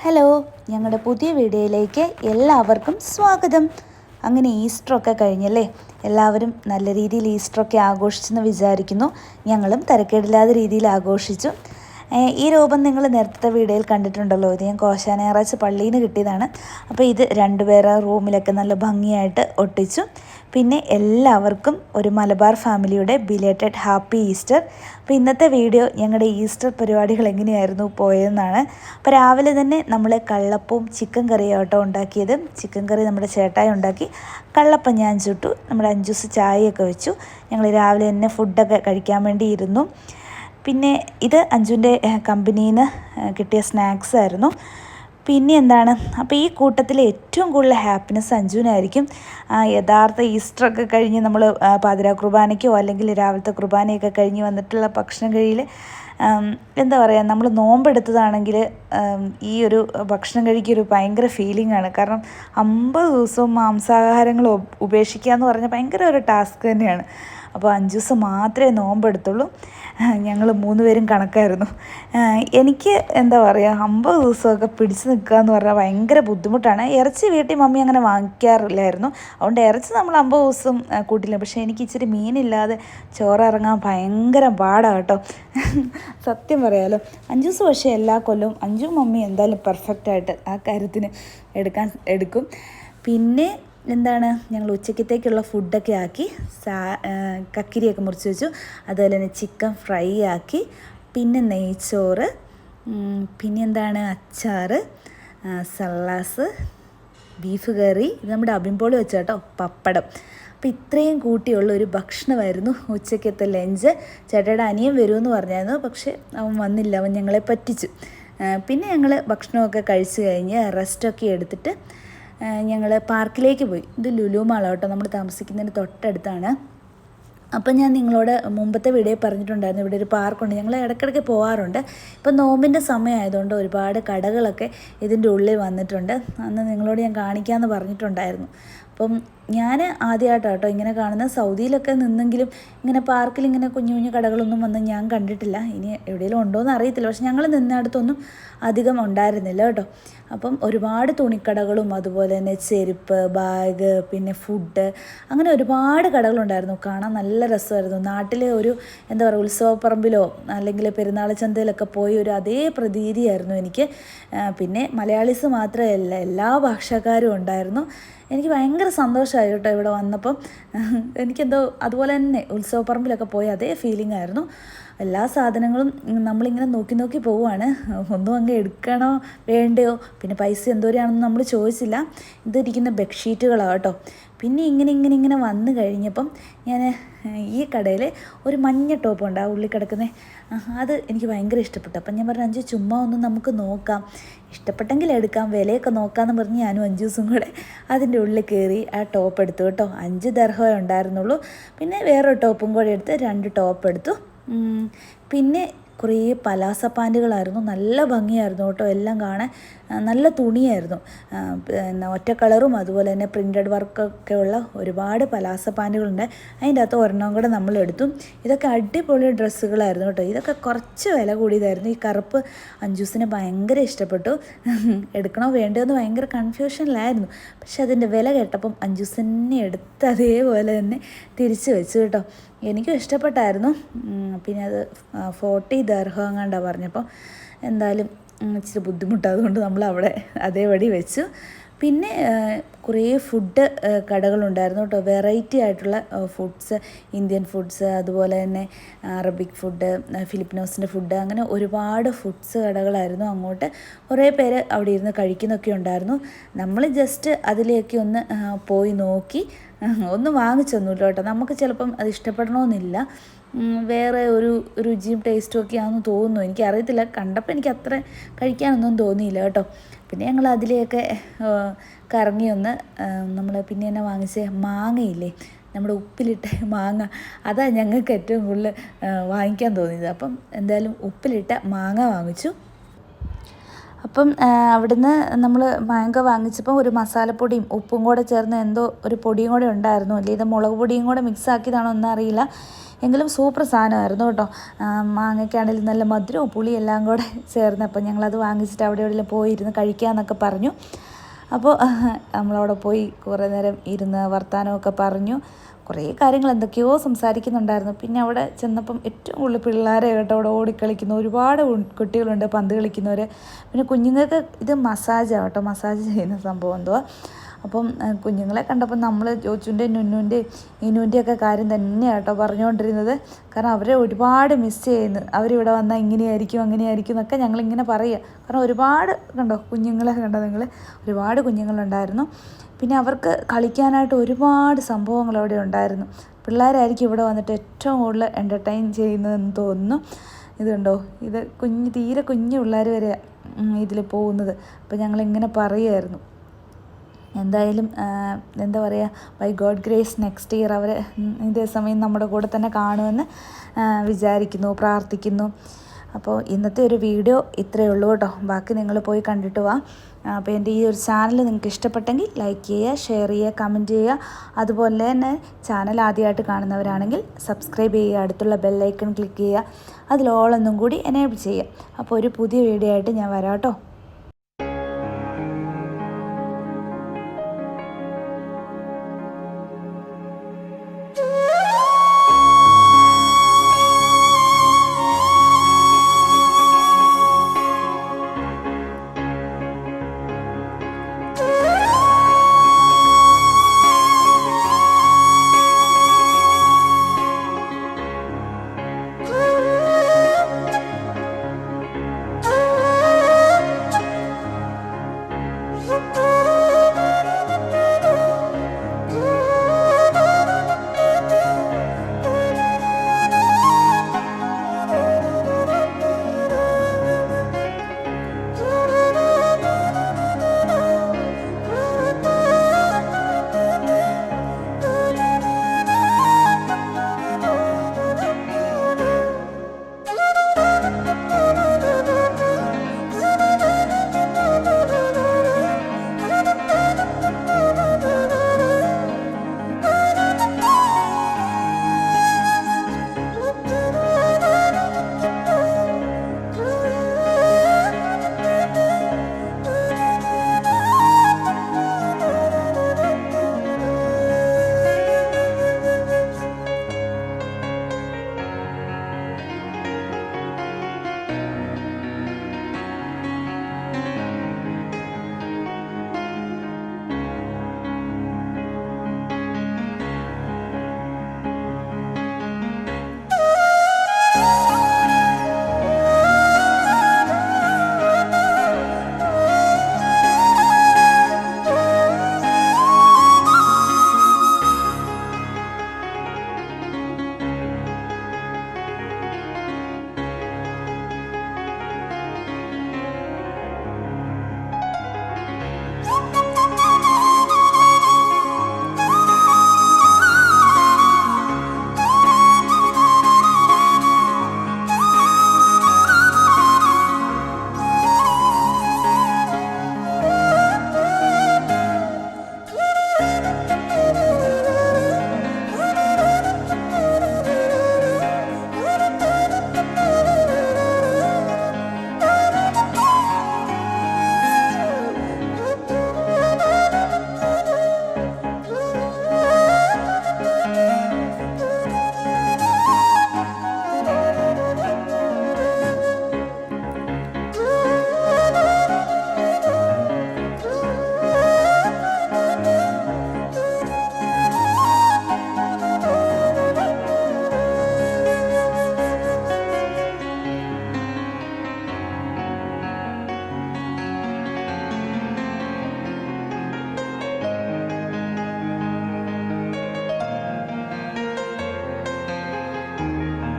Hello, ഞങ്ങളുടെ പുതിയ വീഡിയോയിലേക്ക് എല്ലാവർക്കും സ്വാഗതം. അങ്ങനെ ഈസ്റ്ററൊക്കെ കഴിഞ്ഞല്ലേ, എല്ലാവരും നല്ല രീതിയിൽ ഈസ്റ്ററൊക്കെ ആഘോഷിച്ചെന്ന് വിചാരിക്കുന്നു. ഞങ്ങളും തരക്കേടില്ലാത്ത രീതിയിൽ ആഘോഷിച്ചു. ഈ രൂപം നിങ്ങൾ നേരത്തെ വീഡിയോയിൽ കണ്ടിട്ടുണ്ടല്ലോ. ഇത് ഞാൻ കോശാ ഞായറാഴ്ച പള്ളിയിൽ നിന്ന് കിട്ടിയതാണ്. അപ്പോൾ ഇത് രണ്ടുപേരെ റൂമിലൊക്കെ നല്ല ഭംഗിയായിട്ട് ഒട്ടിച്ചു. പിന്നെ എല്ലാവർക്കും ഒരു മലബാർ ഫാമിലിയുടെ ബിലേറ്റഡ് ഹാപ്പി ഈസ്റ്റർ. അപ്പോൾ ഇന്നത്തെ വീഡിയോ ഞങ്ങളുടെ ഈസ്റ്റർ പരിപാടികൾ എങ്ങനെയായിരുന്നു പോയതെന്നാണ്. അപ്പോൾ രാവിലെ തന്നെ നമ്മൾ കള്ളപ്പവും ചിക്കൻ കറിയും ആട്ടോ ഉണ്ടാക്കിയത്. ചിക്കൻ കറി നമ്മുടെ ചേട്ടായി ഉണ്ടാക്കി, കള്ളപ്പം ഞാൻ ചുട്ടു, നമ്മുടെ അഞ്ചൂസ് ചായയൊക്കെ വെച്ചു. ഞങ്ങൾ രാവിലെ തന്നെ ഫുഡൊക്കെ കഴിക്കാൻ വേണ്ടി ഇരുന്നു. പിന്നെ ഇത് അഞ്ജുവിൻ്റെ കമ്പനിയിൽ നിന്ന് കിട്ടിയ സ്നാക്സ് ആയിരുന്നു. പിന്നെ എന്താണ്, അപ്പോൾ ഈ കൂട്ടത്തിൽ ഏറ്റവും കൂടുതൽ ഹാപ്പിനെസ് അഞ്ജുവിനായിരിക്കും. യഥാർത്ഥ ഈസ്റ്ററൊക്കെ കഴിഞ്ഞ് നമ്മൾ പാതിരാ കുർബാനയ്ക്കോ അല്ലെങ്കിൽ രാവിലത്തെ കുർബാനയൊക്കെ കഴിഞ്ഞ് വന്നിട്ടുള്ള ഭക്ഷണം കഴിയിൽ എന്താ പറയുക, നമ്മൾ നോമ്പെടുത്തതാണെങ്കിൽ ഈ ഒരു ഭക്ഷണം കഴിക്കൊരു ഭയങ്കര ഫീലിംഗ് ആണ്. കാരണം 50 ദിവസവും മാംസാഹാരങ്ങൾ ഉപേക്ഷിക്കുക എന്ന് പറഞ്ഞാൽ ഭയങ്കര ഒരു ടാസ്ക് തന്നെയാണ്. അപ്പോൾ 5 ദിവസം മാത്രമേ നോമ്പെടുത്തുള്ളൂ. ഞങ്ങൾ 3 പേരും കണക്കായിരുന്നു. എനിക്ക് എന്താ പറയുക, 50 ദിവസമൊക്കെ പിടിച്ച് നിൽക്കുക എന്ന് പറഞ്ഞാൽ ഭയങ്കര ബുദ്ധിമുട്ടാണ്. ഇറച്ചി വീട്ടിൽ മമ്മി അങ്ങനെ വാങ്ങിക്കാറില്ലായിരുന്നു, അതുകൊണ്ട് ഇറച്ചി നമ്മൾ 50 ദിവസം കൂട്ടില്ല. പക്ഷേ എനിക്ക് ഇച്ചിരി മീനില്ലാതെ ചോറിറങ്ങാൻ ഭയങ്കര പാടാണ് കേട്ടോ. സത്യം പറയാലോ. 5 ദിവസം പക്ഷേ എല്ലാ കൊല്ലവും 5 മമ്മി എന്തായാലും പെർഫെക്റ്റായിട്ട് ആ കാര്യത്തിന് എടുക്കും. പിന്നെ എന്താണ്, ഞങ്ങൾ ഉച്ചക്കത്തേക്കുള്ള ഫുഡൊക്കെ ആക്കി, കക്കിരിയൊക്കെ മുറിച്ച് വെച്ചു. അതുപോലെ തന്നെ ചിക്കൻ ഫ്രൈ ആക്കി, പിന്നെ നെയ്ച്ചോറ്, പിന്നെ എന്താണ് അച്ചാറ്, സല്ലാസ്, ബീഫ് കറി, ഇത് നമ്മുടെ അബിമ്പോളി വെച്ച കേട്ടോ, പപ്പടം. അപ്പോൾ ഇത്രയും കൂട്ടിയുള്ള ഒരു ഭക്ഷണമായിരുന്നു ഉച്ചക്കത്തെ ലഞ്ച്. ചേട്ടയുടെ അനിയൻ വരുമെന്ന് പറഞ്ഞായിരുന്നു, പക്ഷേ അവൻ വന്നില്ല, അവൻ ഞങ്ങളെ പറ്റിച്ചു. പിന്നെ ഞങ്ങൾ ഭക്ഷണമൊക്കെ കഴിച്ച് കഴിഞ്ഞ് റെസ്റ്റൊക്കെ എടുത്തിട്ട് ഞങ്ങൾ പാർക്കിലേക്ക് പോയി. ഇത് ലുലു മാൾ കേട്ടോ, നമ്മൾ താമസിക്കുന്നതിന് തൊട്ടടുത്താണ്. അപ്പം ഞാൻ നിങ്ങളോട് മുമ്പത്തെ വീഡിയോ പറഞ്ഞിട്ടുണ്ടായിരുന്നു, ഇവിടെ ഒരു പാർക്കുണ്ട്, ഞങ്ങൾ ഇടയ്ക്കിടയ്ക്ക് പോകാറുണ്ട്. ഇപ്പം നോമ്പിൻ്റെ സമയമായതുകൊണ്ട് ഒരുപാട് കടകളൊക്കെ ഇതിൻ്റെ ഉള്ളിൽ വന്നിട്ടുണ്ട്. അന്ന് നിങ്ങളോട് ഞാൻ കാണിക്കാമെന്ന് പറഞ്ഞിട്ടുണ്ടായിരുന്നു. അപ്പം ഞാൻ ആദ്യമായിട്ടാണ് കേട്ടോ ഇങ്ങനെ കാണുന്നത്. സൗദിയിലൊക്കെ നിന്നെങ്കിലും ഇങ്ങനെ പാർക്കിൽ ഇങ്ങനെ കുഞ്ഞു കുഞ്ഞു കടകളൊന്നും വന്ന് ഞാൻ കണ്ടിട്ടില്ല. ഇനി എവിടെയെങ്കിലും ഉണ്ടോ എന്ന് അറിയത്തില്ല, പക്ഷെ ഞങ്ങൾ നിന്നിടത്തൊന്നും അധികം ഉണ്ടായിരുന്നില്ല കേട്ടോ. അപ്പം ഒരുപാട് തുണിക്കടകളും അതുപോലെ തന്നെ ചെരുപ്പ്, ബാഗ്, പിന്നെ ഫുഡ്, അങ്ങനെ ഒരുപാട് കടകളുണ്ടായിരുന്നു. കാണാൻ നല്ല രസമായിരുന്നു. നാട്ടിലെ ഒരു എന്താ പറയുക, ഉത്സവപ്പറമ്പിലോ അല്ലെങ്കിൽ പെരുന്നാൾ ചന്തയിലൊക്കെ പോയി ഒരു അതേ പ്രതീതിയായിരുന്നു എനിക്ക്. പിന്നെ മലയാളീസ് മാത്രമല്ല, എല്ലാ ഭാഷക്കാരും ഉണ്ടായിരുന്നു. എനിക്ക് ഭയങ്കര സന്തോഷമായി കേട്ടോ ഇവിടെ വന്നപ്പം. എനിക്കെന്തോ അതുപോലെ തന്നെ ഉത്സവപ്പറമ്പിലൊക്കെ പോയി അതേ ഫീലിംഗ് ആയിരുന്നു. എല്ലാ സാധനങ്ങളും നമ്മളിങ്ങനെ നോക്കി നോക്കി പോവുകയാണ്, ഒന്നും അങ്ങ് എടുക്കണോ വേണ്ടയോ. പിന്നെ പൈസ എന്തോരാണെന്ന് നമ്മൾ ചോദിച്ചില്ല. ഇതിരിക്കുന്ന ബെഡ്ഷീറ്റുകളാണ് കേട്ടോ. പിന്നെ ഇങ്ങനെ വന്നു കഴിഞ്ഞപ്പം ഞാൻ ഈ കടയിൽ ഒരു മഞ്ഞ ടോപ്പുണ്ട്, ആ ഉള്ളിൽ കിടക്കുന്നത്, അത് എനിക്ക് ഭയങ്കര ഇഷ്ടപ്പെട്ടു. അപ്പം ഞാൻ പറഞ്ഞു, 5 ചുമ്മാ ഒന്ന് നമുക്ക് നോക്കാം, ഇഷ്ടപ്പെട്ടെങ്കിൽ എടുക്കാം, വിലയൊക്കെ നോക്കാമെന്ന് പറഞ്ഞ് ഞാനും 5 ദിവസം കൂടെ അതിൻ്റെ ഉള്ളിൽ കയറി ആ ടോപ്പ് എടുത്തു കേട്ടോ. 5 ദർഹമേ ഉണ്ടായിരുന്നുള്ളൂ. പിന്നെ വേറൊരു ടോപ്പും കൂടെ എടുത്ത് 2 ടോപ്പ് എടുത്തു. പിന്നെ കുറേ പലാസ പാൻറ്റുകളായിരുന്നു, നല്ല ഭംഗിയായിരുന്നു കേട്ടോ. എല്ലാം കാണാൻ നല്ല തുണിയായിരുന്നു, ഒറ്റ കളറും അതുപോലെ തന്നെ പ്രിൻറ്റഡ് വർക്കൊക്കെ ഉള്ള ഒരുപാട് പലാസ പാൻറ്റുകളുണ്ട്. അതിൻ്റെ അകത്ത് ഒരെണ്ണം കൂടെ നമ്മളെടുത്തു. ഇതൊക്കെ അടിപൊളി ഡ്രസ്സുകളായിരുന്നു കേട്ടോ. ഇതൊക്കെ കുറച്ച് വില കൂടിയതായിരുന്നു. ഈ കറുപ്പ് അഞ്ജൂസിന് ഭയങ്കര ഇഷ്ടപ്പെട്ടു. എടുക്കണോ വേണ്ടയോ എന്ന് ഭയങ്കര കൺഫ്യൂഷനിലായിരുന്നു. പക്ഷെ അതിൻ്റെ വില കേട്ടപ്പം അഞ്ജൂസിനെ എടുത്ത് അതേപോലെ തന്നെ തിരിച്ച് വെച്ചു കേട്ടോ. എനിക്കും ഇഷ്ടപ്പെട്ടായിരുന്നു. പിന്നെ അത് 40 ദർഹം എങ്ങാണ്ടാണ് പറഞ്ഞപ്പോൾ, എന്തായാലും ഇച്ചിരി ബുദ്ധിമുട്ടായതുകൊണ്ട് നമ്മൾ അവിടെ അതേപടി വെച്ചു. പിന്നെ കുറേ ഫുഡ് കടകളുണ്ടായിരുന്നു കേട്ടോ. വെറൈറ്റി ആയിട്ടുള്ള ഫുഡ്സ്, ഇന്ത്യൻ ഫുഡ്സ്, അതുപോലെ തന്നെ അറബിക് ഫുഡ്, ഫിലിപ്പിനോസിൻ്റെ ഫുഡ്, അങ്ങനെ ഒരുപാട് ഫുഡ്സ് കടകളായിരുന്നു. അങ്ങോട്ട് കുറേ പേര് അവിടെ ഇരുന്ന് കഴിക്കുന്നൊക്കെ ഉണ്ടായിരുന്നു. നമ്മൾ ജസ്റ്റ് അതിലേക്ക് ഒന്ന് പോയി നോക്കി, ഒന്നും വാങ്ങിച്ചൊന്നുമില്ല കേട്ടോ. നമുക്ക് ചിലപ്പം അത് ഇഷ്ടപ്പെടണമെന്നില്ല, വേറെ ഒരു രുചിയും ടേസ്റ്റും ഒക്കെ ആണെന്ന് തോന്നുന്നു, എനിക്കറിയത്തില്ല. കണ്ടപ്പോൾ എനിക്ക് അത്ര കഴിക്കാനൊന്നും തോന്നിയില്ല കേട്ടോ. പിന്നെ ഞങ്ങൾ അതിലെയൊക്കെ കറങ്ങി ഒന്ന് നമ്മൾ പിന്നെ തന്നെ വാങ്ങിച്ച മാങ്ങയില്ലേ, നമ്മുടെ ഉപ്പിലിട്ട മാങ്ങ, അതാണ് ഞങ്ങൾക്ക് ഏറ്റവും കൂടുതൽ വാങ്ങിക്കാൻ തോന്നിയത്. അപ്പം എന്തായാലും ഉപ്പിലിട്ട മാങ്ങ വാങ്ങിച്ചു. അപ്പം അവിടുന്ന് നമ്മൾ മാങ്ങ വാങ്ങിച്ചപ്പോൾ ഒരു മസാലപ്പൊടിയും ഉപ്പും കൂടെ ചേർന്ന് എന്തോ ഒരു പൊടിയും കൂടെ ഉണ്ടായിരുന്നു, അല്ലേ ഇത് മുളക് പൊടിയും കൂടെ മിക്സ് ആക്കിയതാണോ എന്നറിയില്ല. എങ്കിലും സൂപ്പർ സാധനമായിരുന്നു കേട്ടോ. മാങ്ങയ്ക്കാണെങ്കിലും നല്ല മധുരവും പുളിയും എല്ലാം കൂടെ ചേർന്ന്, അപ്പം ഞങ്ങളത് വാങ്ങിച്ചിട്ട് അവിടെ എവിടെയെങ്കിലും പോയിരുന്ന് കഴിക്കാമെന്നൊക്കെ പറഞ്ഞു. അപ്പോൾ നമ്മളവിടെ പോയി കുറേ നേരം ഇരുന്ന് വർത്തമാനമൊക്കെ പറഞ്ഞു. കുറേ കാര്യങ്ങൾ എന്തൊക്കെയോ സംസാരിക്കുന്നുണ്ടായിരുന്നു. പിന്നെ അവിടെ ചെന്നപ്പം ഏറ്റവും കൂടുതൽ പിള്ളേരെ കേട്ടോ അവിടെ ഓടിക്കളിക്കുന്നു, ഒരുപാട് കുട്ടികളുണ്ട് പന്ത് കളിക്കുന്നവർ. പിന്നെ കുഞ്ഞുങ്ങൾക്ക് ഇത് മസാജാണ് കേട്ടോ, മസാജ് ചെയ്യുന്ന സംഭവം എന്തുവാ. അപ്പം കുഞ്ഞുങ്ങളെ കണ്ടപ്പോൾ നമ്മൾ ജോജുൻ്റെ നുന്നുൻ്റെ ഇനുവിൻ്റെയൊക്കെ കാര്യം തന്നെയാണ് കേട്ടോ പറഞ്ഞുകൊണ്ടിരുന്നത്. കാരണം അവരെ ഒരുപാട് മിസ് ചെയ്യുന്നു. അവരിവിടെ വന്നാൽ ഇങ്ങനെയായിരിക്കും അങ്ങനെയായിരിക്കും എന്നൊക്കെ ഞങ്ങളിങ്ങനെ പറയുക. കാരണം ഒരുപാട് കണ്ടോ കുഞ്ഞുങ്ങളെ കണ്ടോ നിങ്ങൾ, ഒരുപാട് കുഞ്ഞുങ്ങളുണ്ടായിരുന്നു. പിന്നെ അവർക്ക് കളിക്കാനായിട്ട് ഒരുപാട് സംഭവങ്ങൾ അവിടെ ഉണ്ടായിരുന്നു. പിള്ളേരായിരിക്കും ഇവിടെ വന്നിട്ട് ഏറ്റവും കൂടുതൽ എൻ്റർടൈൻ ചെയ്യുന്നതെന്ന് തോന്നുന്നു. ഇതുണ്ടോ, ഇത് തീരെ കുഞ്ഞു പിള്ളേർ വരെ ഇതിൽ പോകുന്നത്. അപ്പോൾ ഞങ്ങളിങ്ങനെ പറയുമായിരുന്നു. എന്തായാലും എന്താ പറയുക, by God grace next year അവർ ഇതേ സമയം നമ്മുടെ കൂടെ തന്നെ കാണുമെന്ന് വിചാരിക്കുന്നു, പ്രാർത്ഥിക്കുന്നു. അപ്പോൾ ഇന്നത്തെ ഒരു വീഡിയോ ഇത്രയേ ഉള്ളൂ കേട്ടോ. ബാക്കി നിങ്ങൾ പോയി കണ്ടിട്ട് വാ. അപ്പോൾ എൻ്റെ ഈ ഒരു ചാനൽ നിങ്ങൾക്ക് ഇഷ്ടപ്പെട്ടെങ്കിൽ ലൈക്ക് ചെയ്യുക, ഷെയർ ചെയ്യുക, കമൻറ്റ് ചെയ്യുക. അതുപോലെ തന്നെ ചാനൽ ആദ്യമായിട്ട് കാണുന്നവരാണെങ്കിൽ സബ്സ്ക്രൈബ് ചെയ്യുക, അടുത്തുള്ള ബെല്ലൈക്കൺ ക്ലിക്ക് ചെയ്യുക, അതിൽ ഓളൊന്നും കൂടി എനേബിൾ ചെയ്യുക. അപ്പോൾ ഒരു പുതിയ വീഡിയോ ആയിട്ട് ഞാൻ വരാം കേട്ടോ.